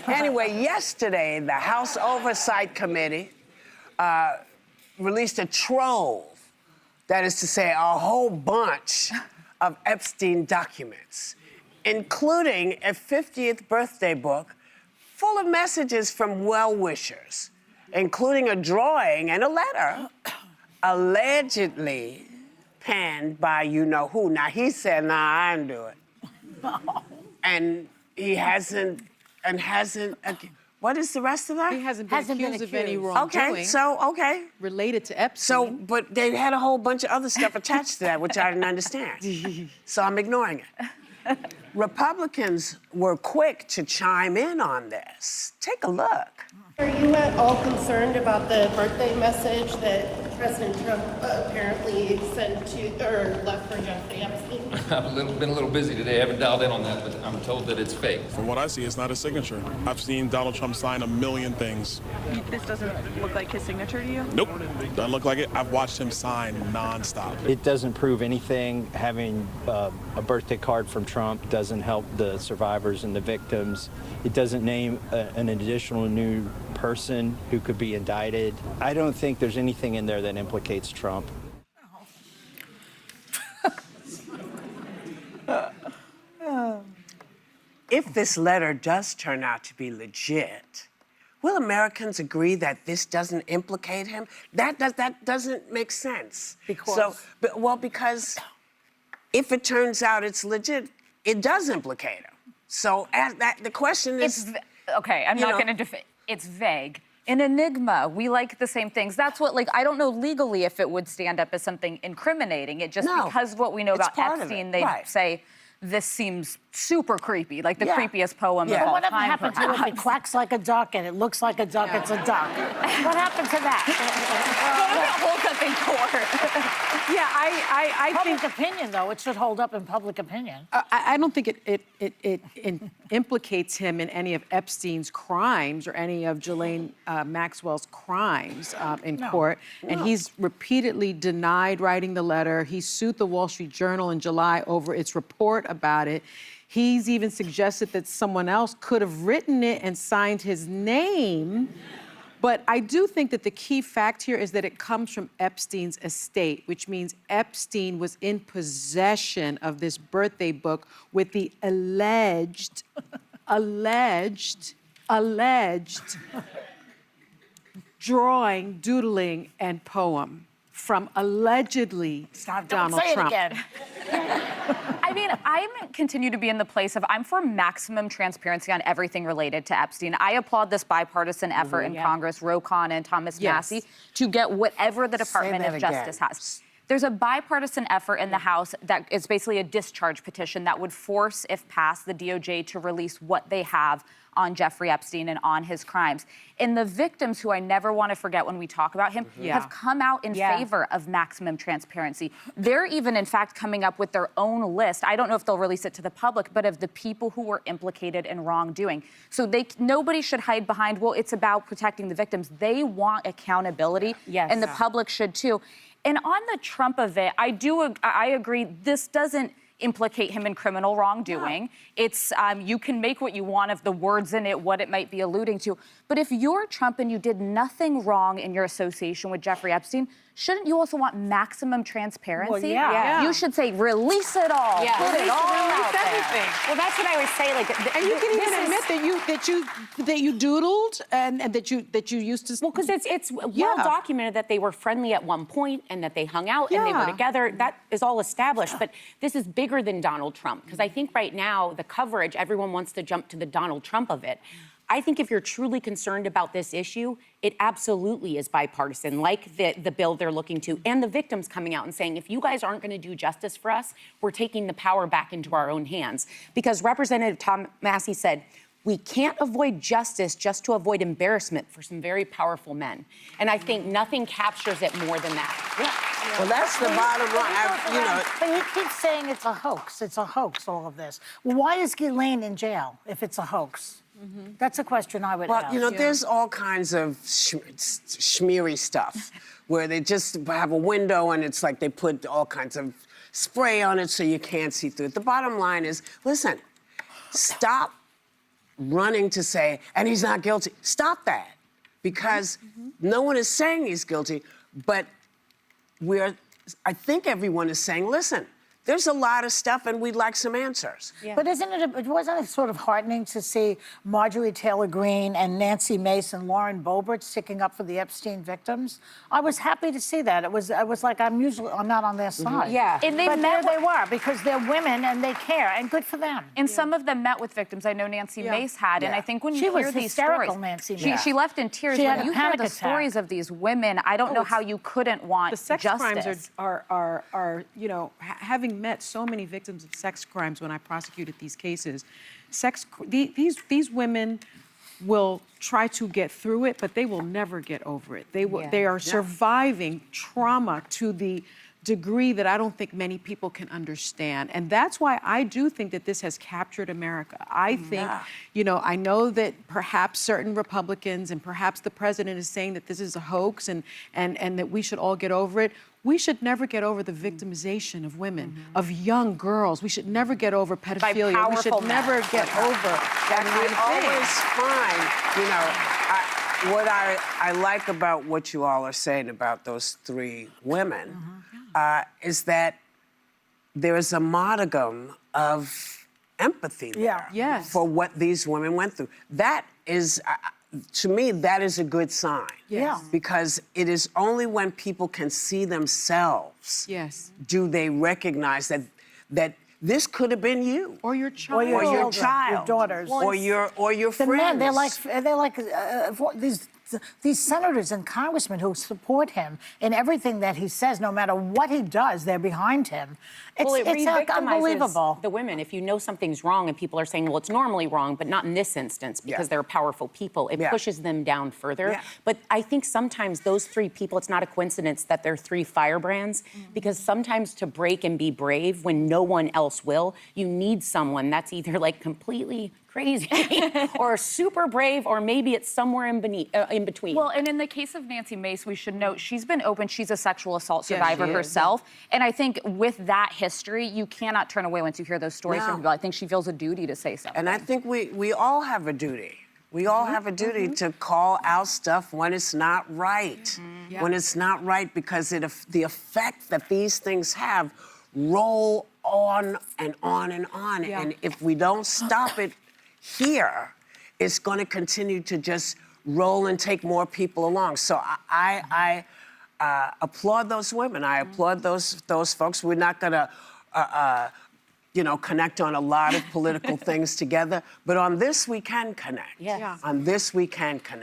Anyway, yesterday, the House Oversight Committee released a trove, that is to say, a whole bunch of Epstein documents, including a 50th birthday book full of messages from well-wishers, including a drawing and a letter allegedly penned by you-know-who. Now, he said, nah, I didn't do it. And he hasn't, what is the rest of that? He hasn't been accused of any wrongdoing. Okay. Related to Epstein. So, but they had a whole bunch of other stuff attached to that, which I didn't understand. So I'm ignoring it. Republicans were quick to chime in on this. Take a look. Are you at all concerned about the birthday message that President Trump apparently sent to, or left for Jeffrey Epstein? I've been a little busy today. I haven't dialed in on that, but I'm told that it's fake. From what I see, it's not a signature. I've seen Donald Trump sign a million things. This doesn't look like his signature to you? Nope, doesn't look like it. I've watched him sign nonstop. It doesn't prove anything. Having a birthday card from Trump doesn't help the survivors and the victims. It doesn't name an additional new person who could be indicted. I don't think there's anything in there that implicates Trump. If this letter does turn out to be legit, will Americans agree that this doesn't implicate him? That doesn't make sense. Because? Because if it turns out it's legit, it does implicate him. So the question is... Okay, I'm not going to defend. It's vague. An enigma, we like the same things. That's what, I don't know legally if it would stand up as something incriminating. It just, because of what we know about Epstein, they say, this seems super creepy, like the creepiest poem of all time. Whatever happened to it? If it quacks like a duck and it looks like a duck, it's a duck. What happened to that? Hold up in court. Yeah, I think... Public opinion, though, it should hold up in public opinion. I don't think it implicates him in any of Epstein's crimes or any of Ghislaine Maxwell's crimes in court. And he's repeatedly denied writing the letter. He sued the Wall Street Journal in July over its report about it. He's even suggested that someone else could have written it and signed his name. But I do think that the key fact here is that it comes from Epstein's estate, which means Epstein was in possession of this birthday book with the alleged drawing, doodling, and poem from allegedly Donald Trump. Again. I mean, I continue to be in the place of I'm for maximum transparency on everything related to Epstein. I applaud this bipartisan effort in Congress, Ro Khanna and Thomas Massie, to get whatever the Department of Justice has. There's a bipartisan effort in the House that is basically a discharge petition that would force, if passed, the DOJ to release what they have on Jeffrey Epstein and on his crimes. And the victims, who I never want to forget when we talk about him, have come out in favor of maximum transparency. They're even, in fact, coming up with their own list. I don't know if they'll release it to the public, but of the people who were implicated in wrongdoing. So nobody should hide behind, well, it's about protecting the victims. They want accountability, and the public should too. And on the Trump event, I agree, this doesn't implicate him in criminal wrongdoing. It's, you can make what you want of the words in it, what it might be alluding to. But if you're Trump and you did nothing wrong in your association with Jeffrey Epstein, shouldn't you also want maximum transparency? Well, You should say, release it all, put it all out there. Well, that's what I always say. And you can even admit that you doodled and that you used to. Well, because it's well documented that they were friendly at one point and that they hung out and they were together. That is all established. But this is bigger than Donald Trump, because I think right now the coverage, everyone wants to jump to the Donald Trump of it. I think if you're truly concerned about this issue, it absolutely is bipartisan, like the bill they're looking to, and the victims coming out and saying, if you guys aren't going to do justice for us, we're taking the power back into our own hands. Because Representative Tom Massie said, we can't avoid justice just to avoid embarrassment for some very powerful men. And I think nothing captures it more than that. Well, that's the bottom line. But he keeps saying it's a hoax. It's a hoax, all of this. Well, why is Ghislaine in jail if it's a hoax? That's a question I would ask. Well, there's all kinds of schmeary stuff where they just have a window and it's like they put all kinds of spray on it so you can't see through it. The bottom line is, listen, stop running to say, and he's not guilty. Stop that, because no one is saying he's guilty, but I think everyone is saying, listen, there's a lot of stuff and we'd like some answers. Yeah. But wasn't it sort of heartening to see Marjorie Taylor Greene and Nancy Mace and Lauren Boebert sticking up for the Epstein victims? I was happy to see that. It was like I'm not on their side. Yeah. And they but met there they were, because they're women and they care, and good for them. And some of them met with victims. I know Nancy Mace had, and I think when you She hear was these hysterical, stories, Nancy Mace. she left in tears. She had When a you hear panic the attack. stories of these women, I don't know how you couldn't want The sex justice. crimes are having met so many victims of sex crimes when I prosecuted these cases, these women will try to get through it, but they will never get over it. They are surviving trauma to the degree that I don't think many people can understand. And that's why I do think that this has captured America. I think, I know that perhaps certain Republicans and perhaps the president is saying that this is a hoax and that we should all get over it. We should never get over the victimization of women, of young girls. We should never get over pedophilia. We should never get over that And we always find, what I like about what you all are saying about those three women is that there is a modicum of empathy there for what these women went through. That is, to me, that is a good sign. Because it is only when people can see themselves do they recognize that this could have been you, or your child, or your child, your daughters, or your the friends. men. They're like these senators and congressmen who support him in everything that he says. No matter what he does, they're behind him. Well, it It's re-victimizes unbelievable. the women. If you know something's wrong and people are saying, well, it's normally wrong, but not in this instance because they're powerful people, it pushes them down further. But I think sometimes those three people, it's not a coincidence that they're three firebrands, because sometimes to break and be brave when no one else will, you need someone that's either like completely crazy or super brave, or maybe it's somewhere in between. Well, and in the case of Nancy Mace, we should note she's been open. She's a sexual assault survivor herself. And I think with that history, you cannot turn away once you hear those stories from people. I think she feels a duty to say something. And I think we all have a duty. We all have a duty to call out stuff when it's not right. When it's not right, because the effect that these things have roll on and on and on. And if we don't stop it here, it's going to continue to just roll and take more people along. So I applaud those women. I applaud those folks. We're not going to, connect on a lot of political things together, but on this we can connect. On this we can connect.